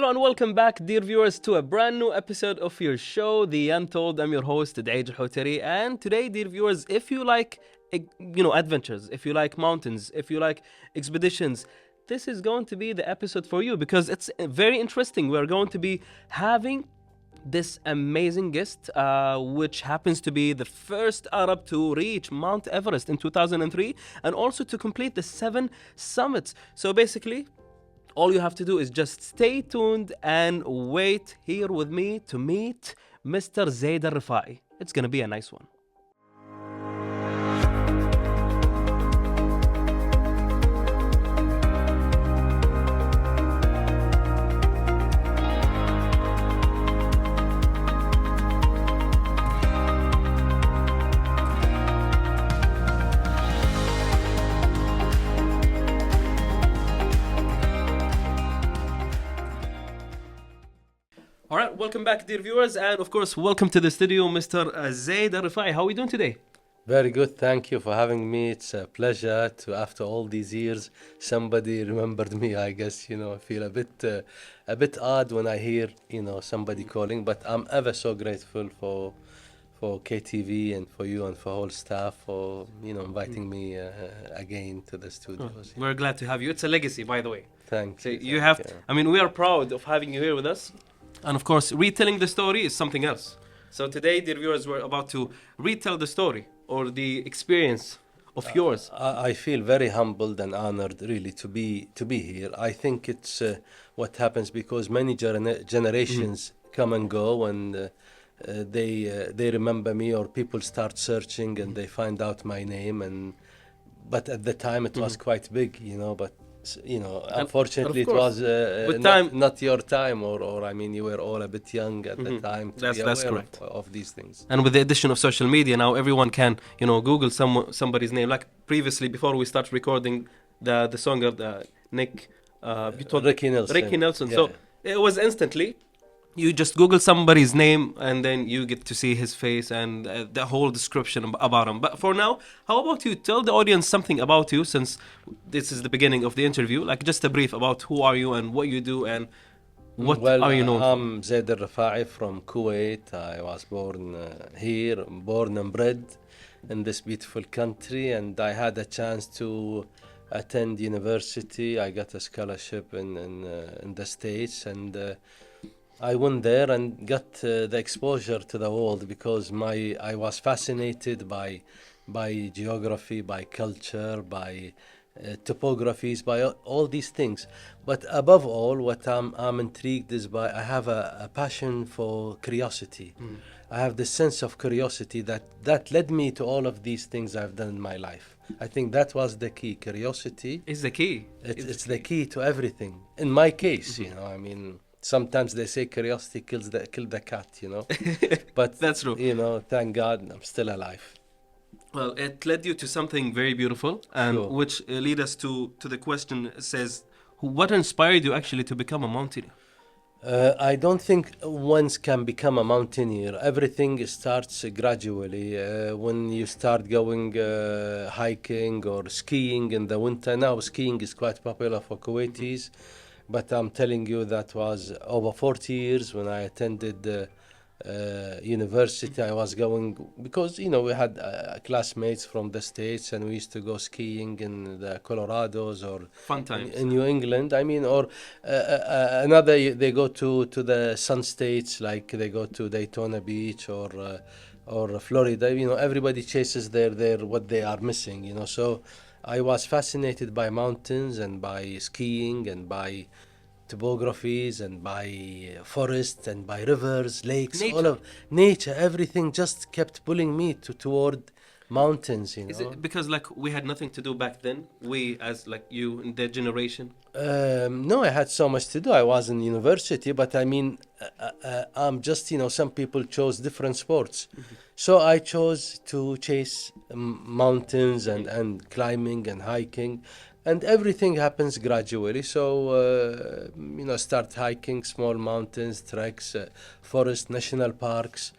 Hello and welcome back, dear viewers, to a brand new episode of your show, The Untold. I'm your host, Zaid al, and today, dear viewers, if you like, adventures, if you like mountains, if you like expeditions, this is going to be the episode for you because it's very interesting. We're going to be having this amazing guest, which happens to be the first Arab to reach Mount Everest in 2003 and also to complete the 7 summits. So basically, all you have to do is just stay tuned and wait here with me to meet Mr. Zaid Alrefai. It's gonna be a nice one. All right, welcome back, dear viewers, and of course, welcome to the studio, Mr. Zaid Alrefai. How are we doing today? Very good. Thank you for having me. It's a pleasure to, after all these years, somebody remembered me. I guess, I feel a bit odd when I hear, somebody calling, but I'm ever so grateful for KTV and for you and for whole staff for, inviting me again to the studios. We're glad to have you. It's a legacy, by the way. Thank So you. we are proud of having you here with us. And of course, retelling the story is something else. So today, dear viewers, we're about to retell the story or the experience of yours. I feel very humbled and honored, really, to be here. I think it's what happens because many generations come and go, and they remember me, or people start searching and they find out my name. But at the time, it was quite big, But unfortunately, it was not your time, or you were all a bit young at the time to be that's aware correct. of these things. And with the addition of social media, now everyone can, Google somebody's name. Like previously, before we start recording the song of Nick, you told Ricky Nelson. Ricky Nelson. Yeah. So it was instantly. You just Google somebody's name and then you get to see his face and the whole description about him. But for now, how about you tell the audience something about you, since this is the beginning of the interview, like just a brief about who are you and what you do and what are you known for? I'm Zaid Alrefai from Kuwait. I was born here, born and bred in this beautiful country, and I had a chance to attend university. I got a scholarship in the States, and I went there and got the exposure to the world because I was fascinated by geography, by culture, by topographies, by all these things. But above all, what I'm intrigued is by I have a passion for curiosity. I have this sense of curiosity that led me to all of these things I've done in my life. I think that was the key. Curiosity Is the key. It's the key to everything. In my case, sometimes they say curiosity killed the cat, But That's true. Thank God I'm still alive. Well, it led you to something very beautiful, and Sure. which lead us to the question says, what inspired you actually to become a mountaineer? I don't think one can become a mountaineer. Everything starts gradually. When you start going hiking or skiing in the winter. Now skiing is quite popular for Kuwaitis, but I'm telling you that was over 40 years when I attended university. I was going because we had classmates from the States, and we used to go skiing in the Colorados or Fun times. in New England. Or another they go to the Sun States, like they go to Daytona Beach or Florida. Everybody chases their what they are missing. So I was fascinated by mountains and by skiing and by topographies and by forests and by rivers, lakes, Nature. all of nature. Everything just kept pulling me toward mountains. Is it because we had nothing to do back then? We, as you in their generation. No, I had so much to do. I was in university, but I'm just, some people chose different sports. So I chose to chase mountains and climbing and hiking. And everything happens gradually. So, start hiking small mountains, treks, forest, national parks.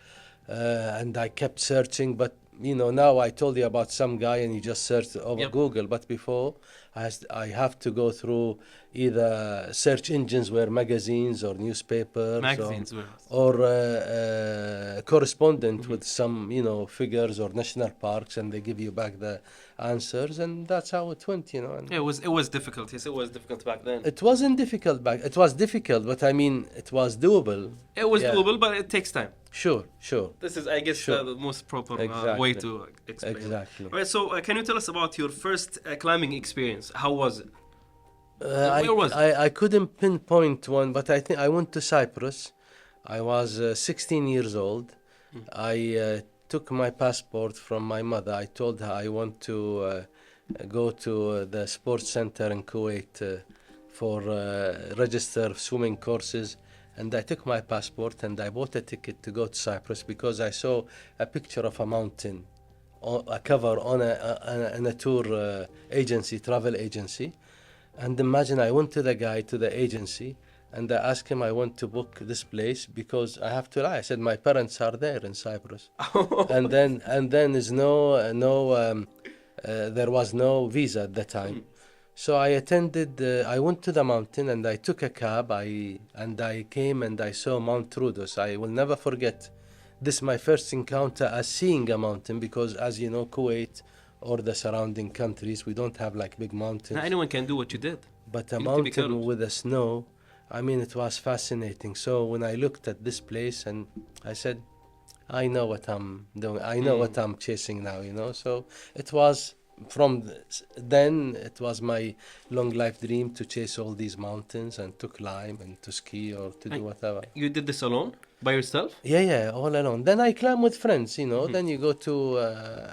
And I kept searching. But, now I told you about some guy and you just searched over Yep. Google. But before, I have to go through either search engines where magazines or newspapers Magazines were. or correspondent with some, figures or national parks, and they give you back the answers, and that's how it went, And Yeah, it was difficult. Yes, it was difficult back then. it wasn't difficult back. It was difficult, but I mean, it was doable. It was Yeah. doable, but it takes time. Sure, sure. This is, I guess, Sure. the most proper way Exactly. to explain. Exactly. All right. So, can you tell us about your first climbing experience? How was it? I, Where was it? I couldn't pinpoint one, but I think I went to Cyprus. I was 16 years old. I took my passport from my mother. I told her I want to go to the sports center in Kuwait for register swimming courses. And I took my passport and I bought a ticket to go to Cyprus because I saw a picture of a mountain, a cover on a tour agency, travel agency. And imagine I went to the guy, to the agency, and I asked him I want to book this place because I have to lie. I said my parents are there in Cyprus, and then is there was no visa at the time. So I attended. I went to the mountain and I took a cab. I came and I saw Mount Troodos. I will never forget. This is my first encounter as seeing a mountain because, as you know, Kuwait or the surrounding countries, we don't have like big mountains. Not anyone can do what you did. But a You need to be mountain careful. with the snow, I mean, it was fascinating. So when I looked at this place and I said, I know what I'm doing. I know what I'm chasing now, So it was then it was my long life dream to chase all these mountains and to climb and to ski or to do And whatever. You did this alone, by yourself? Yeah, all alone. Then I climb with friends, Then you go to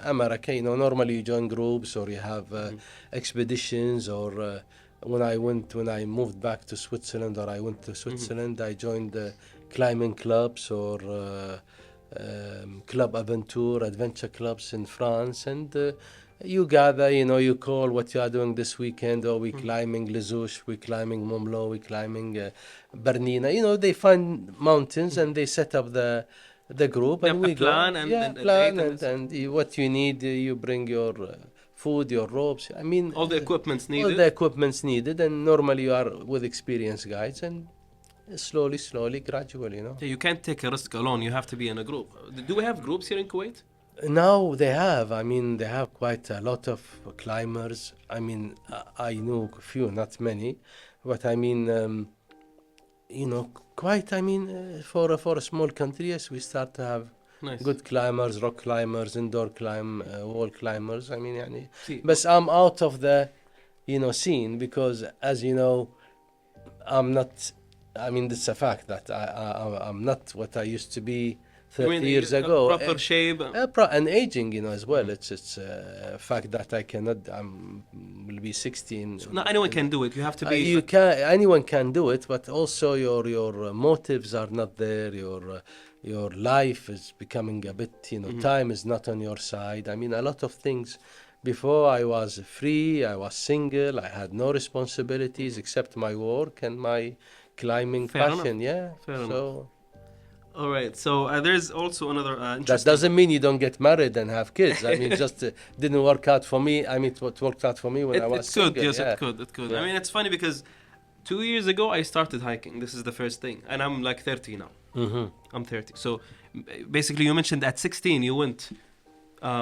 America, normally you join groups or you have expeditions or when I moved back to Switzerland or I went to Switzerland, I joined climbing clubs or Club Aventure, adventure clubs in France, and you gather, you call what you are doing this weekend, or we climbing Les Ouches, we climbing Mont Blanc, we climbing Bernina. They find mountains and they set up the group, They and have a we plan go. and- yeah, and plan items. and what you need, you bring your food, your ropes. I mean, All the equipment's all needed. the equipment's needed, and normally you are with experienced guides, and slowly, gradually, Yeah, you can't take a risk alone. You have to be in a group. Do we have groups here in Kuwait? Now they have. I mean, they have quite a lot of climbers. I mean, I know a few, not many, but I mean, quite. I mean, for a small country, yes, we start to have Nice. good climbers, rock climbers, indoor wall climbers. I mean, يعني, See, but I'm out of the, scene because, as you know, I'm not. I mean, it's a fact that I'm not what I used to be 30 years ago. Proper shape. And aging, as well. It's a fact that I cannot. Will be 16. Not anyone can do it. You have to be. Anyone can do it, but also your motives are not there. Your life is becoming a bit. Time is not on your side. I mean, a lot of things. Before I was free, I was single. I had no responsibilities except my work and my climbing Fair passion. Yeah. Fair so. All right. So there's also another That interesting. doesn't mean you don't get married and have kids. I mean, just didn't work out for me. I mean, it worked out for me when I was It could. single. Yes, yeah. it could. It could. Yeah. I mean, it's funny because 2 years ago I started hiking. This is the first thing, and I'm like 30 now. Mm-hmm. I'm 30. So basically, you mentioned at 16 you went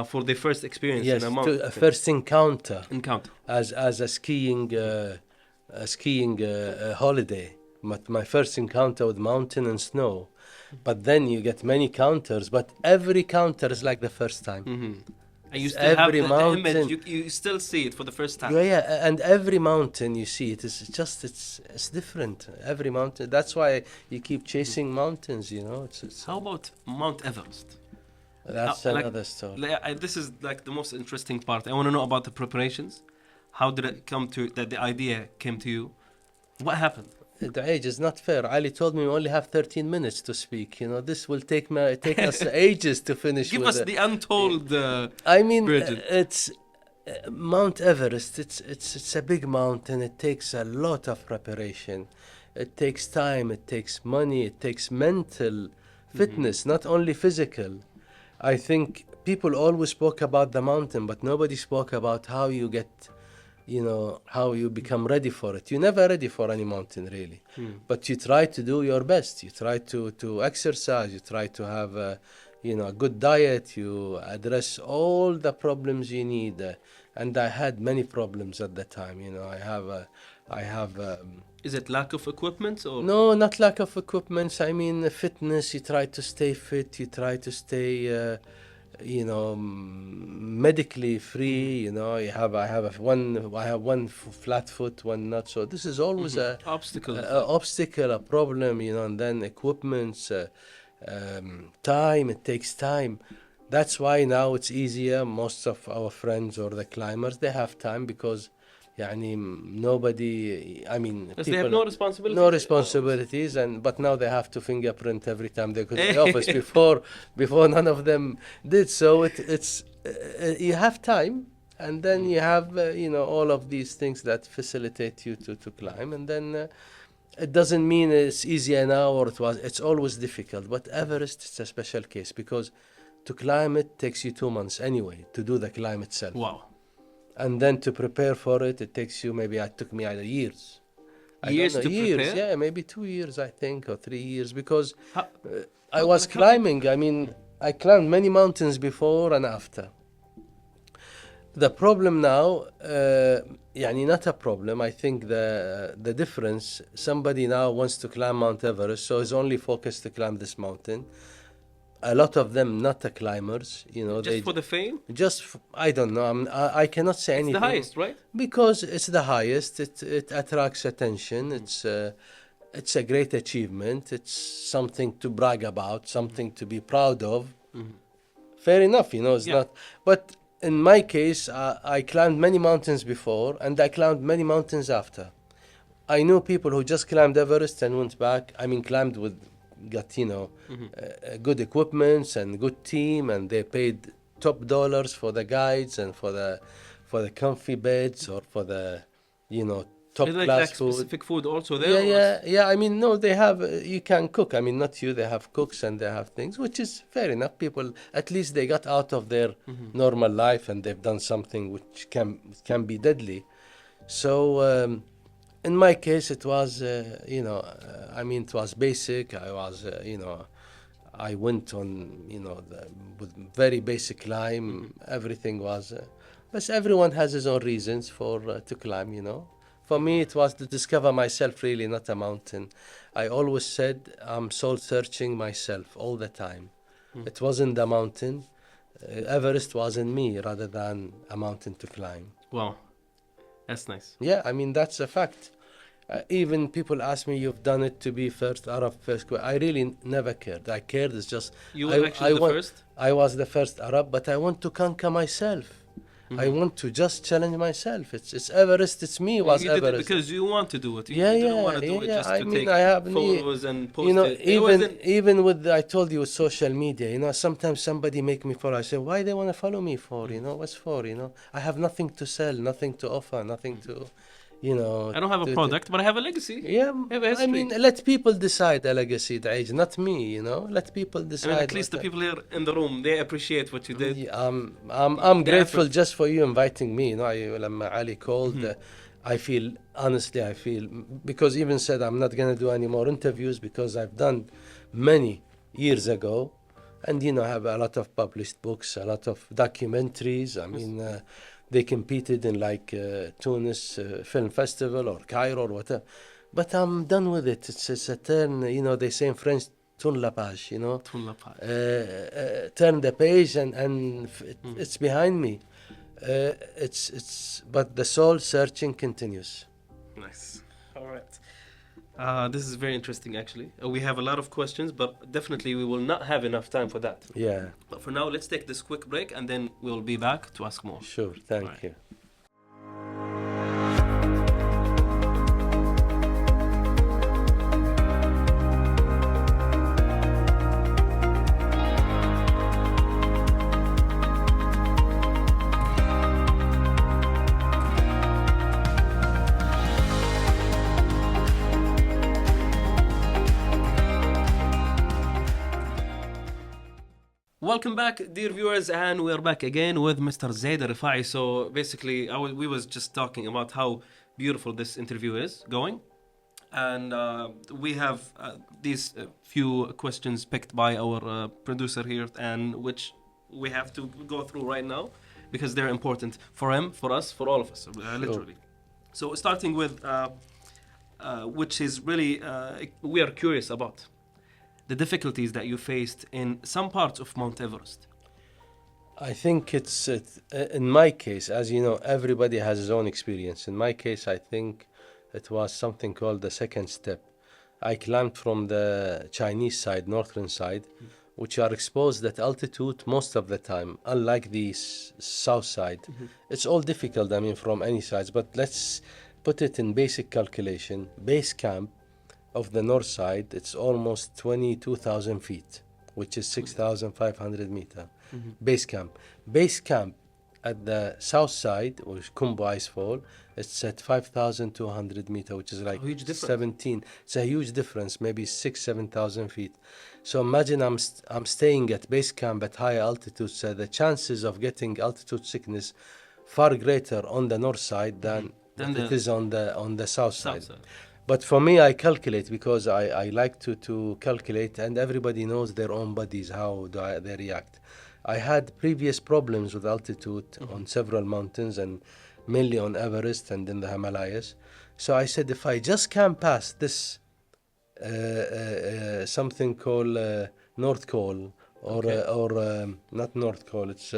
for the first experience Yes, in a mountain. a first encounter encounter. as a skiing holiday. But my first encounter with mountain and snow. But then you get many counters, but every counter is like the first time. Mm-hmm. And you still have Every the mountain. image. You still see it for the first time. Yeah, and every mountain you see it's different. Every mountain. That's why you keep chasing mountains. It's How about Mount Everest? that's like- another story. This is like the most interesting part. I want to know about the preparations. How did it come to that? The idea came to you. What happened? The age is not fair. Ali told me we only have 13 minutes to speak. This will take us ages to finish. Give with us it. the untold. I mean, Virgin. it's Mount Everest. It's a big mountain. It takes a lot of preparation. It takes time. It takes money. It takes mental fitness, not only physical. I think people always spoke about the mountain, but nobody spoke about how you get, you know, how you become ready for it. You're never ready for any mountain, really. But you try to do your best. You try to exercise. You try to have you know, a good diet. You address all the problems you need. And I had many problems at the time. You know, I have. Is it lack of equipment or? No, not lack of equipment. I mean, fitness. You try to stay fit. You try to stay, you know, medically free. You know, I have one flat foot, one not. So this is always a obstacle, a problem. You know, and then equipment, time. It takes time. That's why now it's easier. Most of our friends or the climbers, they have time because. يعني nobody, I mean, because they have no responsibilities. No responsibilities, but now they have to fingerprint every time they go to the office. Before none of them did. So it's you have time, and then you have you know, all of these things that facilitate you to climb, and then it doesn't mean it's easier now or it's always difficult. But Everest, it's a special case because to climb it takes you 2 months anyway to do the climb itself. Wow. And then to prepare for it, it takes you it took me either years. Years to prepare? Yeah, maybe 2 years, I think, or 3 years, because I was climbing. I mean, I climbed many mountains before and after. The problem now, يعني not a problem. I think the difference, somebody now wants to climb Mount Everest, so is only focused to climb this mountain. A lot of them not the climbers, you know. Just for the fame? I don't know. I cannot say anything. It's the highest, right? Because it's the highest. It attracts attention. It's a great achievement. It's something to brag about, something to be proud of. Fair enough, you know. It's not. But in my case, I climbed many mountains before, and I climbed many mountains after. I knew people who just climbed Everest and went back. I mean, climbed with. Got, you know, good equipments and good team, and they paid top dollars for the guides and for the comfy beds or for the, you know, top class food. Specific food also there. Yeah. I mean, no, they have. You can cook. I mean, not you. They have cooks and they have things, which is fair enough. People, at least they got out of their normal life and they've done something which can be deadly. So. In my case, it was, you know, I mean, it was basic. I was, you know, I went on, you know, with very basic climb. Everything was, but everyone has his own reasons for to climb, you know. For me, it was to discover myself, really, not a mountain. I always said I'm soul searching myself all the time. It wasn't the mountain. Everest was in me rather than a mountain to climb. Wow. That's nice. Yeah, I mean, that's a fact. Even people ask me, you've done it to be first Arab, first. I really never cared. I cared, it's just... You were actually the first? I was the first Arab, but I want to conquer myself. I want to just challenge myself. It's Everest, it's me was you Everest. Did it because you want to do it. You didn't want to do it just to take photos and post you know, it. Even with, I told you, with social media, you know, sometimes somebody make me follow. I say, why they want to follow me for, you know, what's for, you know? I have nothing to sell, nothing to offer, nothing to, you know. I don't have a product, but I have a legacy. Yeah, I mean, let people decide a legacy, Zaid, not me, you know. Let people decide. I mean, at least the people here in the room, they appreciate what you did. Yeah, I'm grateful just for you inviting me. You know, when Ali called, I feel, honestly, because even said I'm not going to do any more interviews because I've done many years ago. And, you know, I have a lot of published books, a lot of documentaries. I mean, they competed in like Tunis Film Festival or Cairo or whatever. But I'm done with it. It's a turn, you know, they say in French, tourne la page, you know. Tourne la page. Turn the page and it's behind me. But the soul searching continues. Nice. All right. This is very interesting, actually. We have a lot of questions, but definitely we will not have enough time for that. Yeah. But for now, let's take this quick break, and then we'll be back to ask more. Sure. Thank you. Welcome back, dear viewers, and we're back again with Mr. Zaid Alrefai. So basically, we was just talking about how beautiful this interview is going, and we have these few questions picked by our producer here, and which we have to go through right now because they're important for him, for us, for all of us, literally. So starting with which is really we are curious about the difficulties that you faced in some parts of Mount Everest. I think in my case, as you know, everybody has his own experience. In my case, I think it was something called the second step. I climbed from the Chinese side, northern side, which are exposed at altitude most of the time, unlike the south side. It's all difficult, I mean, from any sides, but let's put it in basic calculation. Base camp of the north side, it's almost 22,000 feet, which is 6,500 meter. Base camp. Base camp at the south side, which Kumbu Ice Fall, it's at 5,200 meter, which is like huge difference. 17. It's a huge difference, maybe 7,000 feet. So imagine I'm staying at base camp at higher altitude, so the chances of getting altitude sickness far greater on the north side than it is on the south side. But for me, I calculate because I like to calculate, and everybody knows their own bodies, how they react. I had previous problems with altitude on several mountains, and mainly on Everest and in the Himalayas. So I said, if I just can pass this something called North Col, or not North Col, it's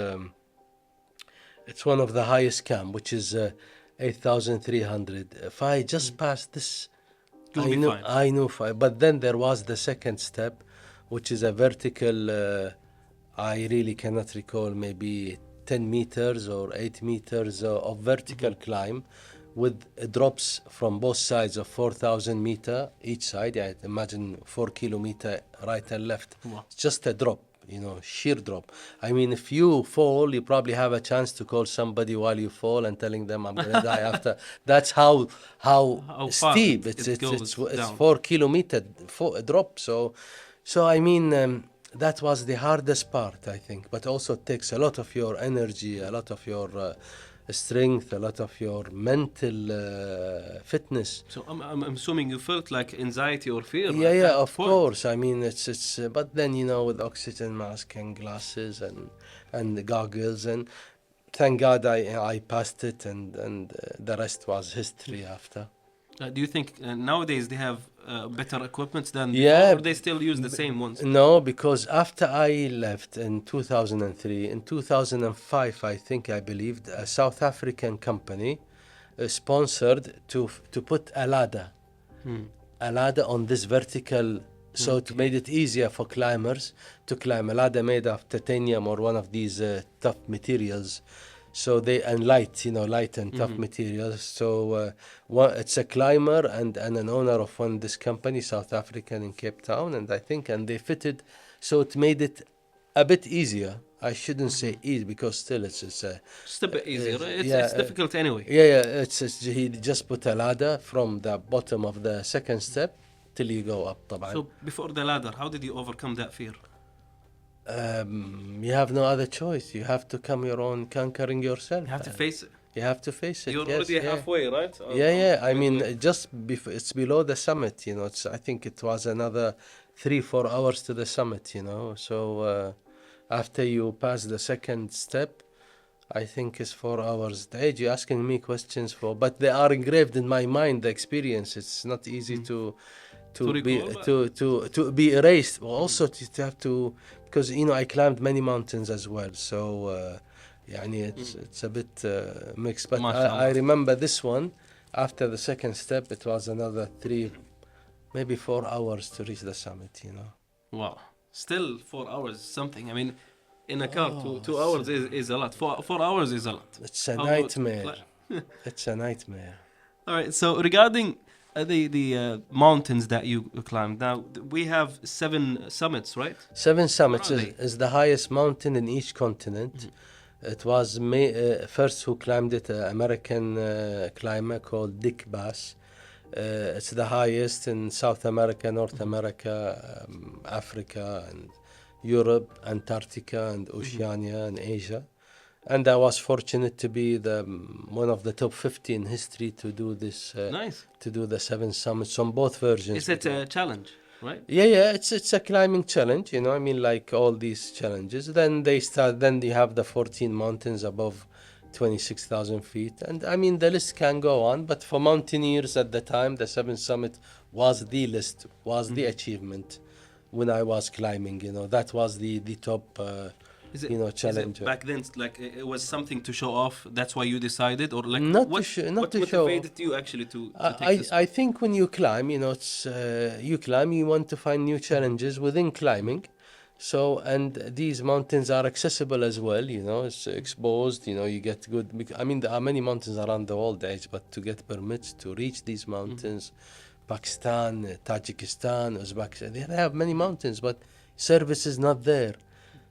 one of the highest camp, which is 8,300. If I just pass this, I knew fine. But then there was the second step, which is a vertical, I really cannot recall, maybe 10 meters or 8 meters of vertical climb with drops from both sides of 4,000 meter each side. I imagine 4 kilometer right and left. Wow. It's just a drop, sheer drop. I mean, if you fall, you probably have a chance to call somebody while you fall and telling them I'm going to die after. That's how steep it's 4 kilometer drop. So I mean, that was the hardest part, I think. But also it takes a lot of your energy, a lot of your strength, a lot of your mental fitness. So I'm assuming you felt like anxiety or fear. Yeah, of course. I mean, it's but then with oxygen mask and glasses and the goggles, and thank God I passed it, and the rest was history after. Do you think nowadays they have better equipment than before, or they still use the same ones? No, because after I left in 2003, in 2005, I believe, a South African company sponsored to put a ladder on this vertical, so it made it easier for climbers to climb. A ladder made of titanium or one of these tough materials. So light and tough materials. So it's a climber and an owner of this company, South African in Cape Town, and they fitted, so it made it a bit easier. I shouldn't say easy because still it's just a bit easier. It's difficult anyway. Yeah. He just put a ladder from the bottom of the second step till you go up. طبعا. So before the ladder, how did you overcome that fear? You have no other choice. You have to come your own conquering yourself. You have to face it. You have to face it. You're already halfway, right? I mean, just it's below the summit. I think it was another 3-4 hours to the summit. So after you pass the second step, I think it's 4 hours. Age, you're asking me questions but they are engraved in my mind. The experience. It's not easy to be erased. Also, to have to. Because I climbed many mountains as well, so it's a bit mixed. But I remember this one. After the second step, it was another 3, maybe 4 hours to reach the summit. Wow, still 4 hours something. I mean, in a car, 2 hours is a lot. 4 hours is a lot. It's a nightmare. It's a nightmare. All right. So regarding the mountains that you climbed. Now, we have 7 summits, right? 7 summits is the highest mountain in each continent. It was first who climbed it, an American climber called Dick Bass. It's the highest in South America, North America, Africa, and Europe, Antarctica, and Oceania, and Asia. And I was fortunate to be one of the top 50 in history to do this, Nice. to do the 7 summits on both versions. Is it a challenge, right? Yeah, it's a climbing challenge, you know. I mean, like all these challenges. Then you have the 14 mountains above 26,000 feet, and I mean the list can go on. But for mountaineers at the time, the 7 summit was the list, was the achievement. When I was climbing, you know, that was the top, Is it, you know, is challenge. it back then like it was something to show off? That's why you decided, or like Not to what? show, not What to show. motivated you actually to take this? I think when you climb, you know, it's you climb, you want to find new challenges within climbing. So, and these mountains are accessible as well, you know, it's exposed, you know, you get good. I mean, there are many mountains around the world, but to get permits to reach these mountains, Pakistan, Tajikistan, Uzbekistan, they have many mountains, but service is not there.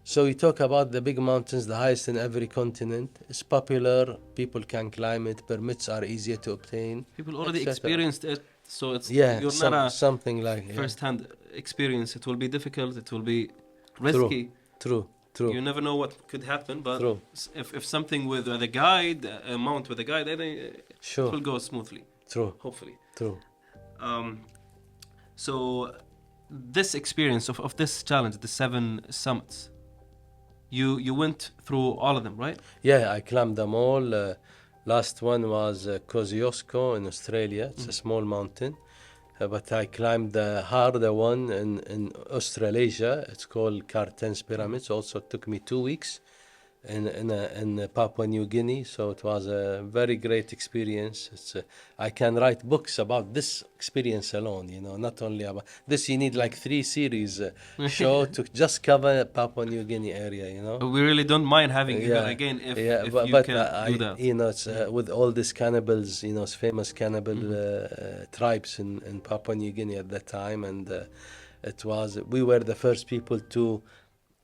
So you talk about the big mountains, the highest in every continent. It's popular, people can climb it, permits are easier to obtain. People already etc. experienced it, so it's Yeah, you're not a something like first-hand experience. It will be difficult. It will be True, risky. true, true, You never know what could happen. But true. if something with a guide, a mount with a guide, then it Sure, will go smoothly. true, Hopefully. true. Um, so this experience of this challenge, the 7 summits, you went through all of them, right? Yeah, I climbed them all. Last one was Kosciuszko in Australia. It's a small mountain. But I climbed the harder one in Australasia. It's called Cartens Pyramids. Also took me 2 weeks in Papua New Guinea. So it was a very great experience. I can write books about this experience alone, you know, not only about this. You need like 3 series show to just cover Papua New Guinea area, you know. We really don't mind having you Yeah, again if but, you can do that. you know, it's with all these cannibals, you know, famous cannibal tribes in Papua New Guinea at that time, and we were the first people to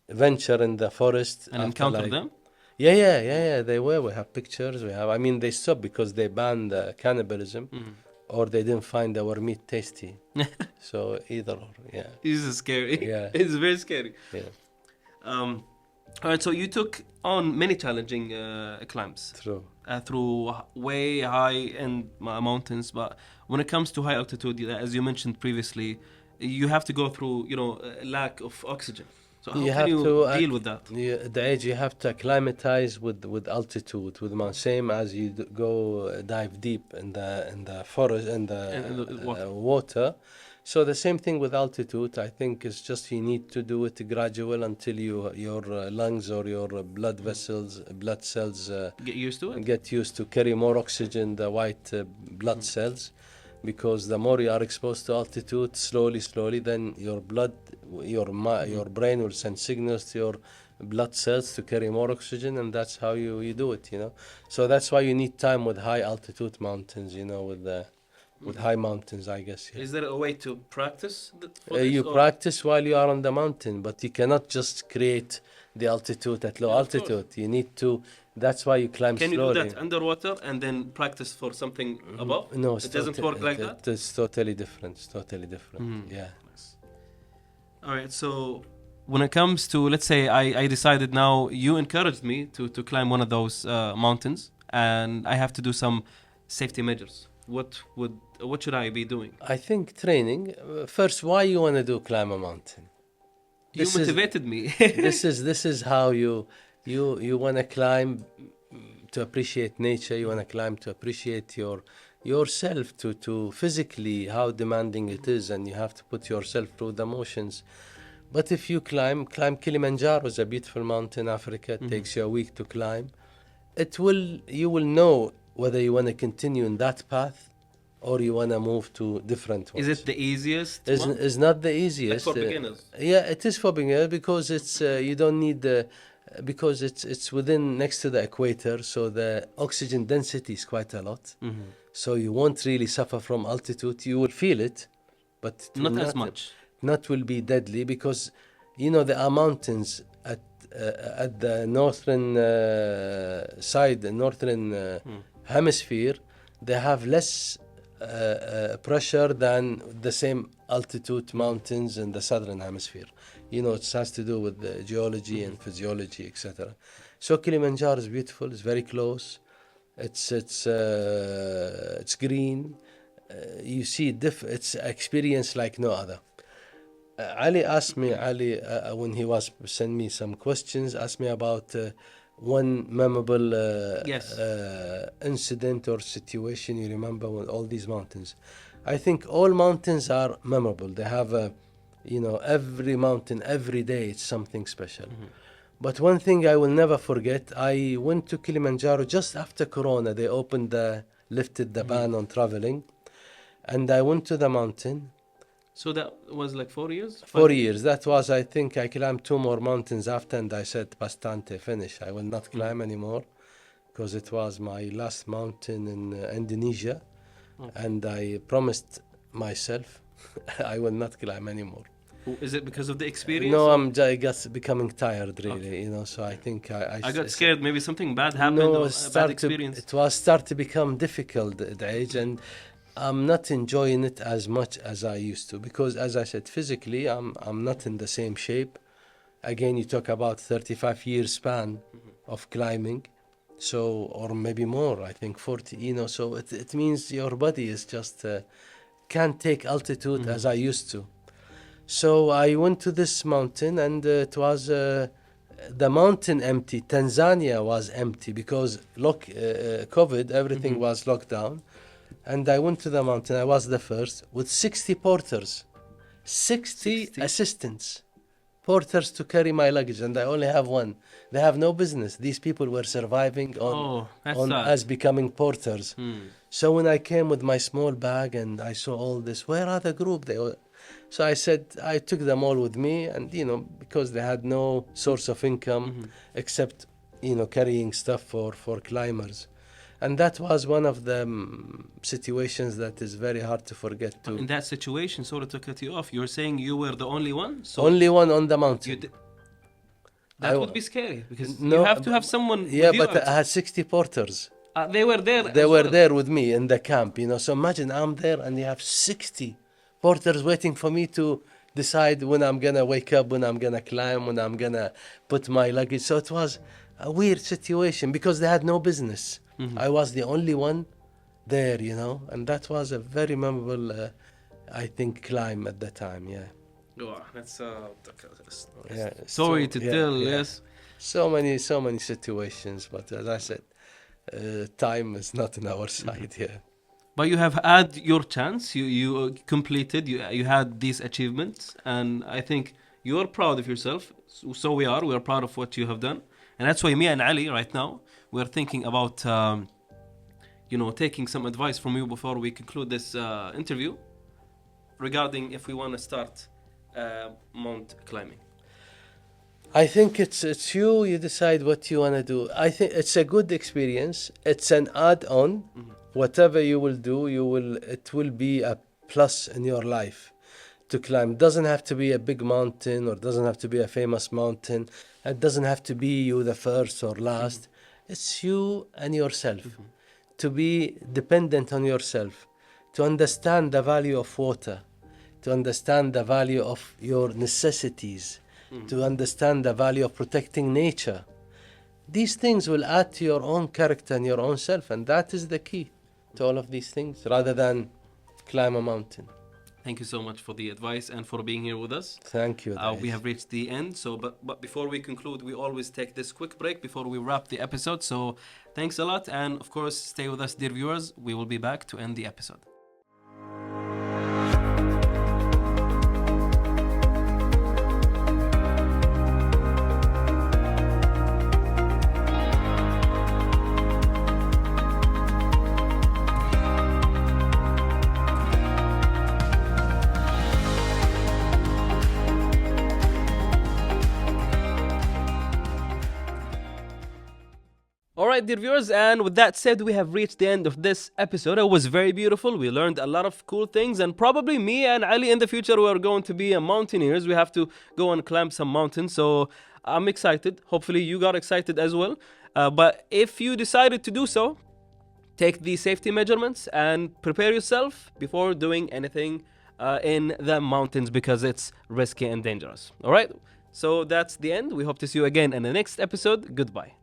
venture in the forest And after, encounter like, them. yeah, they were. We have pictures. I mean, they stopped because they banned cannibalism, or they didn't find our meat tasty. So either or, yeah, This is scary. Yeah. It's very scary. yeah, All right, so you took on many challenging climbs true. through way high end mountains, but when it comes to high altitude, as you mentioned previously, you have to go through, you know, a lack of oxygen. So how You can have you to deal with that? At the age, you have to acclimatize with altitude, with same as you go dive deep in the forest in the In the water. water. So the same thing with altitude. I think it's just you need to do it gradual until your lungs or your blood vessels, blood cells Get used to it. get used to carry more oxygen, the white blood cells, because the more you are exposed to altitude, slowly, then your blood, your brain will send signals to your blood cells to carry more oxygen, and that's how you do it, you know. So that's why you need time with high altitude mountains, you know, with high mountains, I guess. Yeah. Is there a way to practice for this? You or- practice while you are on the mountain, but you cannot just create the altitude at low Yeah, of course. altitude. You need to. That's why you climb Can you slowly. do that underwater and then practice for something above? No, It doesn't work like that? It's totally different. It's totally different. Yeah. All right, so when it comes to, let's say I decided now, you encouraged me to climb one of those mountains, and I have to do some safety measures. What should I be doing? I think training. First, why you want to climb a mountain? You motivated me. This is how you want to climb to appreciate nature. You want to climb to appreciate yourself, to physically how demanding it is, and you have to put yourself through the motions. But if you climb Kilimanjaro is a beautiful mountain in Africa. It takes you a week to climb. You will know whether you want to continue in that path or you want to move to different ones. Is it the easiest one? Is not the easiest. Like for beginners? Yeah, it is for beginners because it's you don't need because it's within next to the equator, so the oxygen density is quite a lot. So you won't really suffer from altitude. You will feel it, but it will Not as much. Not will be deadly because you know there are mountains at the northern side, the northern hemisphere. They have less pressure than the same altitude mountains in the southern hemisphere. it has to do with the geology and physiology, etc. So Kilimanjaro is beautiful. It's very close. It's green. You see, it's experience like no other. Ali asked me, when he was sent me some questions, asked me about one memorable Yes. incident or situation you remember with all these mountains. I think all mountains are memorable. They have every mountain, every day, it's something special. But one thing I will never forget, I went to Kilimanjaro just after Corona. They lifted the ban on traveling. And I went to the mountain. So that was like 4 years? 4 years. That was, I think, I climbed 2 more mountains after, and I said, bastante, finish. I will not climb anymore, because it was my last mountain in Indonesia. And I promised myself I will not climb anymore. Is it because of the experience? No, or- I guess becoming tired, really, so I think I got scared. Maybe something bad happened No, or a bad experience. it was start to become difficult at the age, and I'm not enjoying it as much as I used to, because, as I said, physically I'm not in the same shape. Again, you talk about 35 years span of climbing, so, or maybe more, I think 40, so it means your body is just can't take altitude as I used to. So I went to this mountain, and it was the mountain empty. Tanzania was empty because COVID, everything was locked down. And I went to the mountain. I was the first with 60 porters, 60 assistants, porters to carry my luggage, and I only have one. They have no business. These people were surviving That's on sad. as becoming porters. So when I came with my small bag and I saw all this, where are the group? So I said, I took them all with me, and because they had no source of income except carrying stuff for climbers. And that was one of the situations that is very hard to forget too. In that situation, sorry to cut you off, you're saying you were the only one? So Only one on the you mountain. that would be scary, because No, you have to have someone Yeah, with you. but I had 60 porters. They were there. They as were well. there with me in the camp, So imagine I'm there and you have 60 porters waiting for me to decide when I'm gonna wake up, when I'm gonna climb, when I'm gonna put my luggage. So it was a weird situation because they had no business. I was the only one there, and that was a very memorable, I think, climb at the time. Yeah. Oh, that's Yeah. story to tell. Yes. So many situations, but as I said, time is not on our side here. But you have had your chance. You completed. You had these achievements, and I think you're proud of yourself. So we are. We are proud of what you have done, and that's why me and Ali right now we're thinking about taking some advice from you before we conclude this interview regarding if we want to start mount climbing. I think it's you decide what you want to do. I think it's a good experience. It's an add-on. Whatever you will do, it will be a plus in your life to climb. It doesn't have to be a big mountain, or doesn't have to be a famous mountain. It doesn't have to be you the first or last. It's you and yourself. To be dependent on yourself, to understand the value of water, to understand the value of your necessities, to understand the value of protecting nature. These things will add to your own character and your own self, and that is the key to all of these things, rather than climb a mountain. Thank you so much for the advice and for being here with us. Thank you. We have reached the end. So, but before we conclude, we always take this quick break before we wrap the episode. So, thanks a lot, and of course, stay with us, dear viewers. We will be back to end the episode. Alright, dear viewers, and with that said, we have reached the end of this episode. It was very beautiful. We learned a lot of cool things, and probably me and Ali in the future we are going to be mountaineers. We have to go and climb some mountains, so I'm excited. Hopefully you got excited as well. But if you decided to do so, take the safety measurements and prepare yourself before doing anything in the mountains because it's risky and dangerous. All right. So that's the end. We hope to see you again in the next episode. Goodbye.